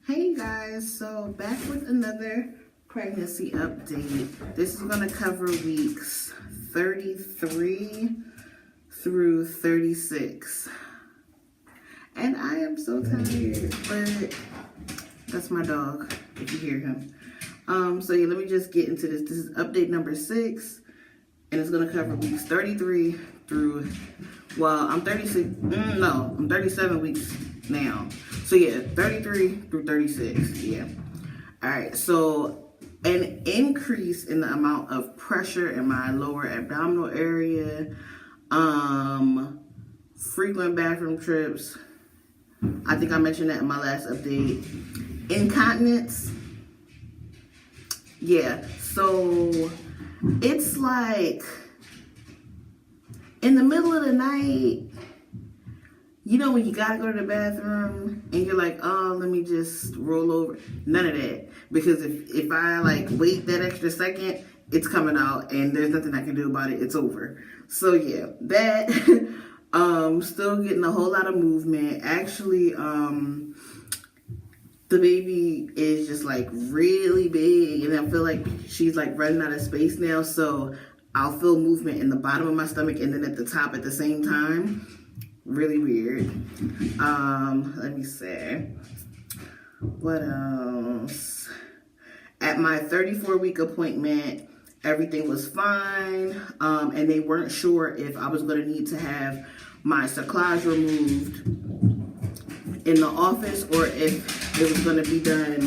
Hey guys, so back with another pregnancy update. This is going to cover weeks 33 through 36. And I am so tired, but that's my dog, if you hear him. So yeah, let me just get into this. This is update number 6, and it's going to cover weeks 33 through, well, I'm 37 weeks now. So yeah, 33 through 36, yeah. All right, so an increase in the amount of pressure in my lower abdominal area, frequent bathroom trips. I think I mentioned that in my last update. Incontinence. Yeah, so it's like in the middle of the night, you know when you gotta go to the bathroom and you're like, oh, let me just roll over. None of that. Because if I like wait that extra second, it's coming out and there's nothing I can do about it. It's over. So yeah, that still getting a whole lot of movement. Actually, the baby is just like really big and I feel like she's like running out of space now. So I'll feel movement in the bottom of my stomach and then at the top at the same time. Really weird. Let me see. What else? At my 34-week appointment, everything was fine. And they weren't sure if I was going to need to have my cerclage removed in the office or if it was going to be done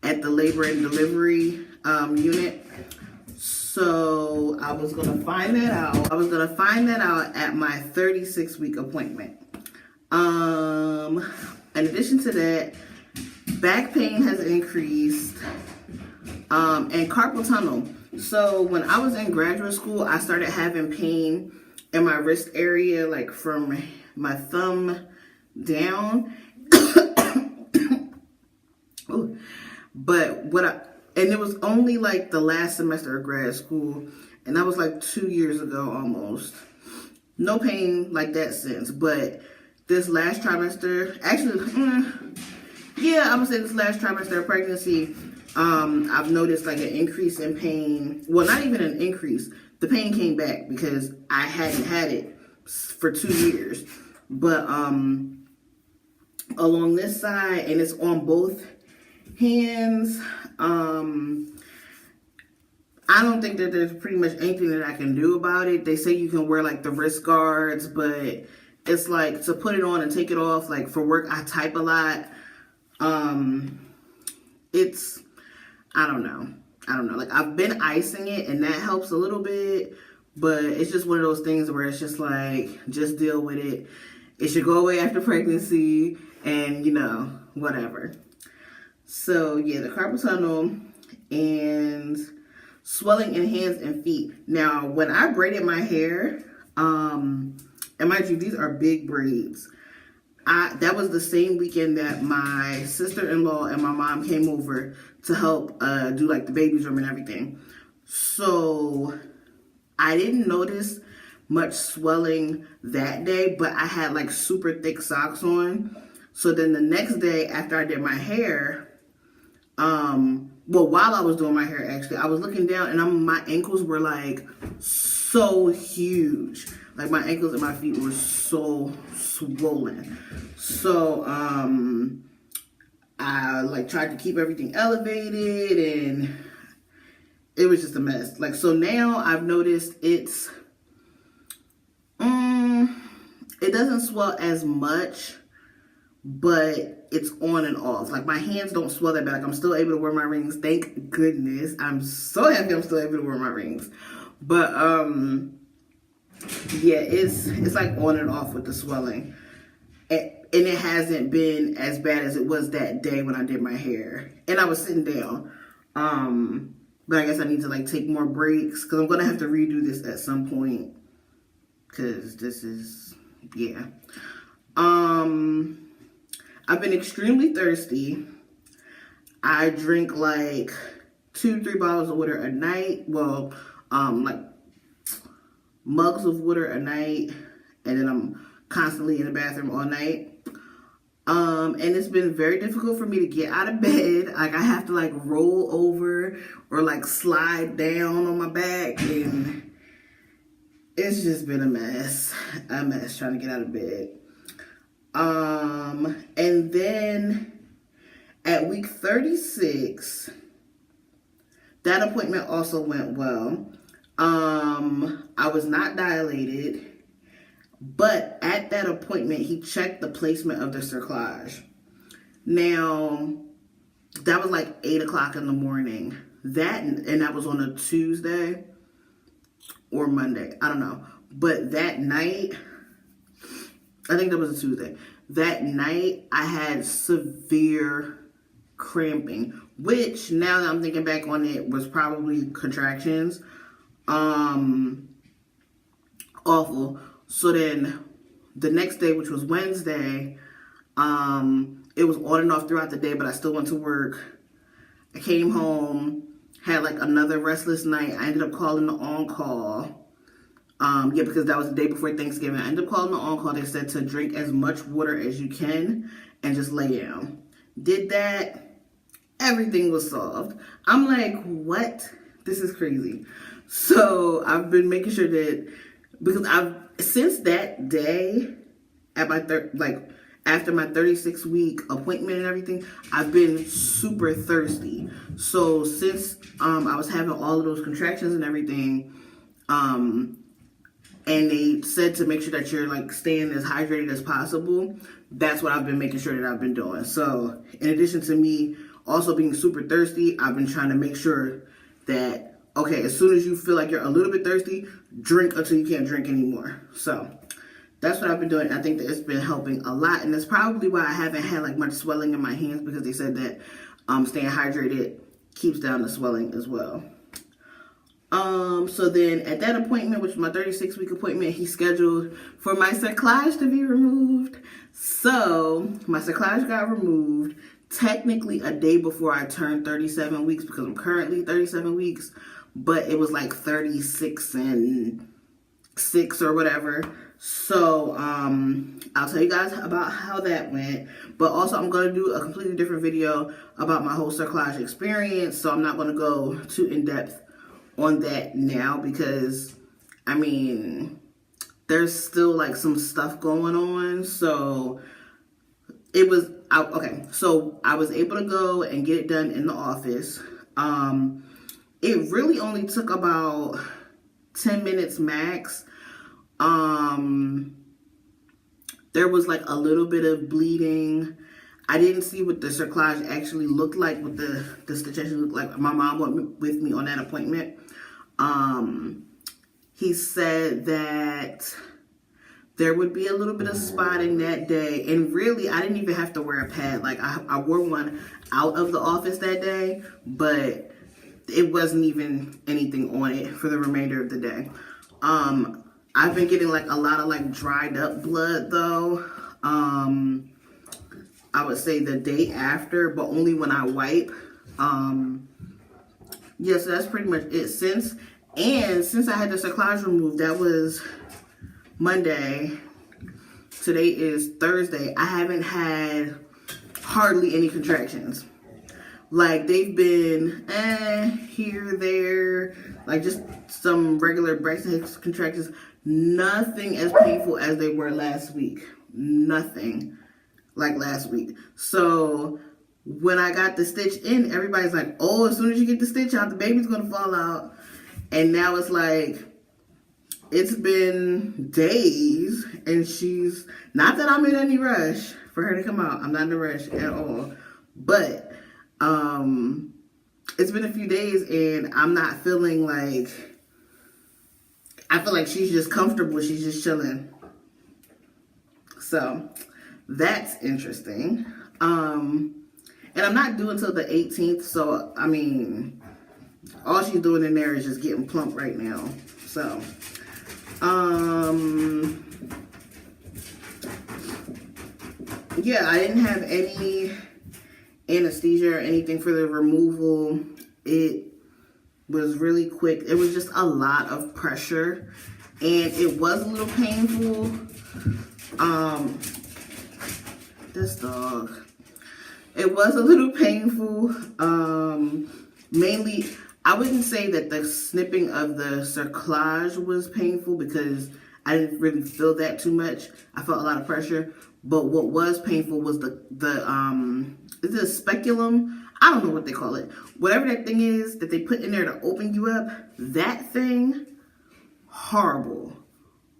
at the labor and delivery unit. So I was going to find that out. At my 36-week appointment. In addition to that, back pain has increased and carpal tunnel. So when I was in graduate school, I started having pain in my wrist area, like from my thumb down. Ooh. And it was only like the last semester of grad school, and that was like 2 years ago almost. No pain like that since, but this last trimester, actually, I'm gonna say this last trimester of pregnancy, I've noticed like an increase in pain. Well, not even an increase. The pain came back because I hadn't had it for 2 years. But along this side, and it's on both hands. I don't think that there's pretty much anything that I can do about it. They say you can wear like the wrist guards, but it's like to put it on and take it off. Like for work, I type a lot. I don't know. Like I've been icing it and that helps a little bit, but it's just one of those things where it's just like, just deal with it. It should go away after pregnancy and whatever. So yeah, the carpal tunnel and swelling in hands and feet. Now, when I braided my hair, and mind you, these are big braids. That was the same weekend that my sister-in-law and my mom came over to help do like the baby's room and everything. So I didn't notice much swelling that day, but I had like super thick socks on. So then the next day after I did my hair, while I was doing my hair, actually, I was looking down and my ankles were like so huge. Like my ankles and my feet were so swollen. So, I like tried to keep everything elevated and it was just a mess. Like, so now I've noticed it doesn't swell as much, but it's on and off. Like my hands don't swell that bad. Like I'm still able to wear my rings. Thank goodness. I'm so happy I'm still able to wear my rings. But yeah, it's like on and off with the swelling. And it hasn't been as bad as it was that day when I did my hair. And I was sitting down. But I guess I need to like take more breaks because I'm gonna have to redo this at some point. Cause this is I've been extremely thirsty. I drink like 2-3 bottles of water a night. Well, like mugs of water a night. And then I'm constantly in the bathroom all night. And it's been very difficult for me to get out of bed. Like, I have to like roll over or like slide down on my back, and it's just been a mess trying to get out of bed. And then at week 36, that appointment also went well. I was not dilated, but at that appointment, he checked the placement of the cerclage. Now, that was like 8 o'clock in the morning. And that was on a Tuesday or Monday. I don't know. But that night, I think that was a Tuesday. That night, I had severe cramping, which now that I'm thinking back on it was probably contractions. Awful. So then the next day, which was Wednesday, it was on and off throughout the day, but I still went to work. I came home, had like another restless night. I ended up calling the on-call. Because that was the day before Thanksgiving. I ended up calling the on-call. They said to drink as much water as you can and just lay down. Did that. Everything was solved. I'm like, what? This is crazy. So I've been making sure that, because since that day, at my after my 36-week appointment and everything, I've been super thirsty. So since I was having all of those contractions and everything, and they said to make sure that you're like staying as hydrated as possible, that's what I've been making sure that I've been doing. So in addition to me also being super thirsty, I've been trying to make sure that, okay, as soon as you feel like you're a little bit thirsty, drink until you can't drink anymore. So that's what I've been doing. I think that it's been helping a lot. And that's probably why I haven't had like much swelling in my hands, because they said that staying hydrated keeps down the swelling as well. So then at that appointment, which was my 36-week appointment, he scheduled for my cerclage to be removed. So my cerclage got removed technically a day before I turned 37 weeks, because I'm currently 37 weeks, but it was like 36 and 6 or whatever. So I'll tell you guys about how that went, but also I'm going to do a completely different video about my whole cerclage experience. So I'm not going to go too in depth on that now, because I mean, there's still like some stuff going on. So it was okay. So I was able to go and get it done in the office. It really only took about 10 minutes max. There was like a little bit of bleeding. I didn't see what the cerclage actually looked like, what the stitch actually looked like. My mom went with me on that appointment. He said that there would be a little bit of spotting that day. And really, I didn't even have to wear a pad. Like, I wore one out of the office that day, but it wasn't even anything on it for the remainder of the day. I've been getting like a lot of like dried up blood though. I would say the day after, but only when I wipe. Yeah, so that's pretty much it. Since I had the cerclage removed, that was Monday. Today is Thursday. I haven't had hardly any contractions. Like, they've been here, there, like just some regular Braxton Hicks contractions. Nothing as painful as they were last week. Nothing like last week. So when I got the stitch in, everybody's like, oh, as soon as you get the stitch out, the baby's going to fall out. And now it's like, it's been days, and she's, not that I'm in any rush for her to come out. I'm not in a rush at all. But it's been a few days, and I'm not feeling like, I feel like she's just comfortable. She's just chilling. So that's interesting. And I'm not due until the 18th. So, I mean, all she's doing in there is just getting plump right now. So, yeah, I didn't have any anesthesia or anything for the removal. It was really quick. It was just a lot of pressure, and it was a little painful. This dog. It was a little painful. Mainly, I wouldn't say that the snipping of the cerclage was painful because I didn't really feel that too much. I felt a lot of pressure. But what was painful was the is it a speculum? I don't know what they call it. Whatever that thing is that they put in there to open you up, that thing, horrible.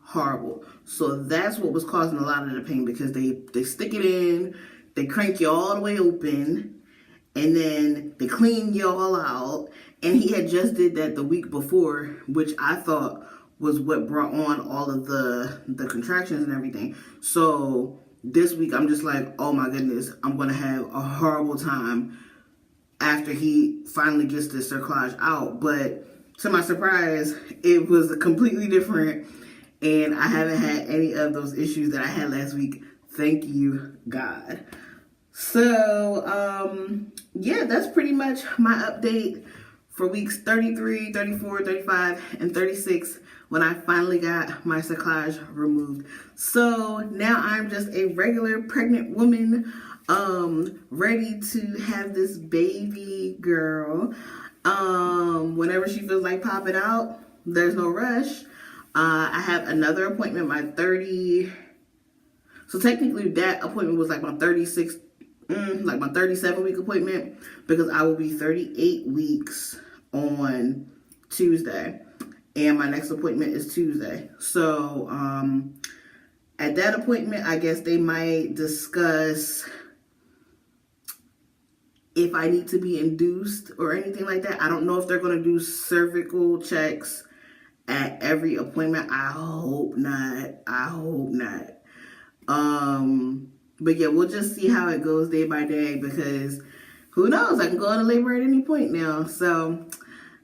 Horrible. So that's what was causing a lot of the pain, because they stick it in, they crank you all the way open, and then they clean you all out. And he had just did that the week before, which I thought was what brought on all of the contractions and everything. So this week I'm just like, oh my goodness, I'm gonna have a horrible time after he finally gets the cerclage out. But to my surprise, it was completely different, and I haven't had any of those issues that I had last week. Thank you, God. So, yeah, that's pretty much my update for weeks 33, 34, 35, and 36 when I finally got my cerclage removed. So now I'm just a regular pregnant woman, ready to have this baby girl. Whenever she feels like popping out, there's no rush. I have another appointment, my 30. So technically that appointment was like my 36, like my 37-week appointment, because I will be 38 weeks on Tuesday, and my next appointment is Tuesday. So at that appointment, I guess they might discuss if I need to be induced or anything like that. I don't know if they're going to do cervical checks at every appointment. I hope not. I hope not. But yeah, we'll just see how it goes day by day, because who knows? I can go into labor at any point now. So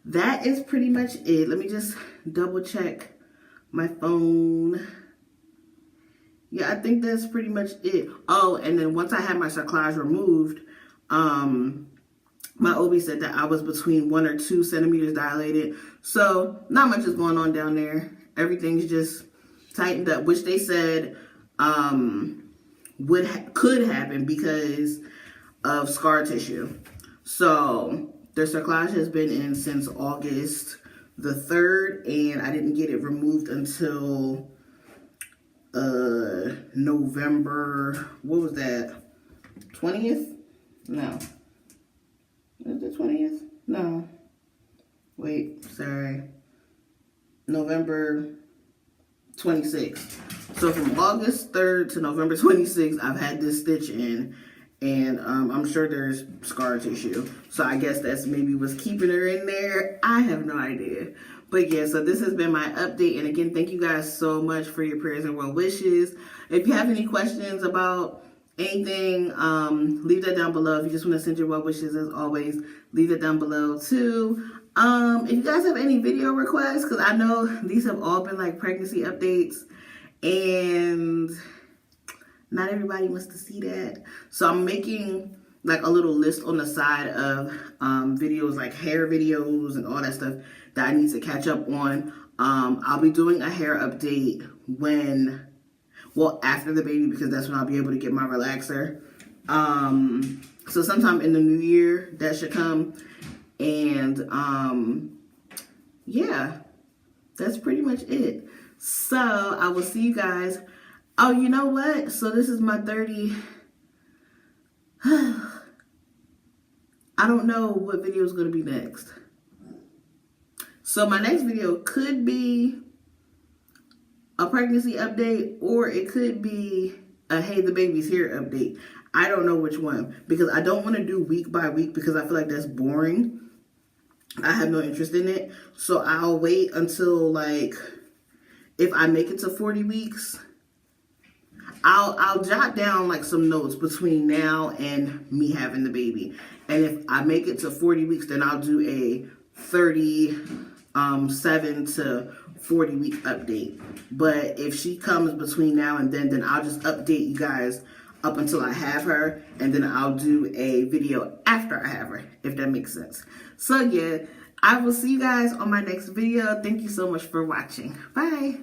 that is pretty much it. Let me just double check my phone. Yeah, I think that's pretty much it. Oh, and then once I had my cerclage removed, my OB said that I was between 1 or 2 centimeters dilated. So not much is going on down there. Everything's just tightened up, which they said could happen because of scar tissue. So the cerclage has been in since August the 3rd, and I didn't get it removed until November, what was that, 20th? No. Is it 20th? No. Wait, sorry. November 26th. So from August 3rd to November 26th, I've had this stitch in, and I'm sure there's scar tissue. So I guess that's maybe what's keeping her in there. I have no idea. But yeah, so this has been my update. And again, thank you guys so much for your prayers and well wishes. If you have any questions about anything, leave that down below. If you just want to send your well wishes, as always, leave it down below too. If you guys have any video requests, because I know these have all been like pregnancy updates, and not everybody wants to see that. So I'm making like a little list on the side of videos, like hair videos and all that stuff that I need to catch up on. I'll be doing a hair update after the baby, because that's when I'll be able to get my relaxer. So sometime in the new year, that should come. And yeah, that's pretty much it. So I will see you guys. Oh, you know what? So this is my 30. I don't know what video is going to be next. So my next video could be a pregnancy update, or it could be a hey, the baby's here update. I don't know which one, because I don't want to do week by week, because I feel like that's boring. I have no interest in it. So I'll wait until, like, if I make it to 40 weeks, I'll jot down like some notes between now and me having the baby. And if I make it to 40 weeks, then I'll do a 37 to 40 week update. But if she comes between now and then I'll just update you guys up until I have her, and then I'll do a video after I have her, if that makes sense. So yeah, I will see you guys on my next video. Thank you so much for watching. Bye.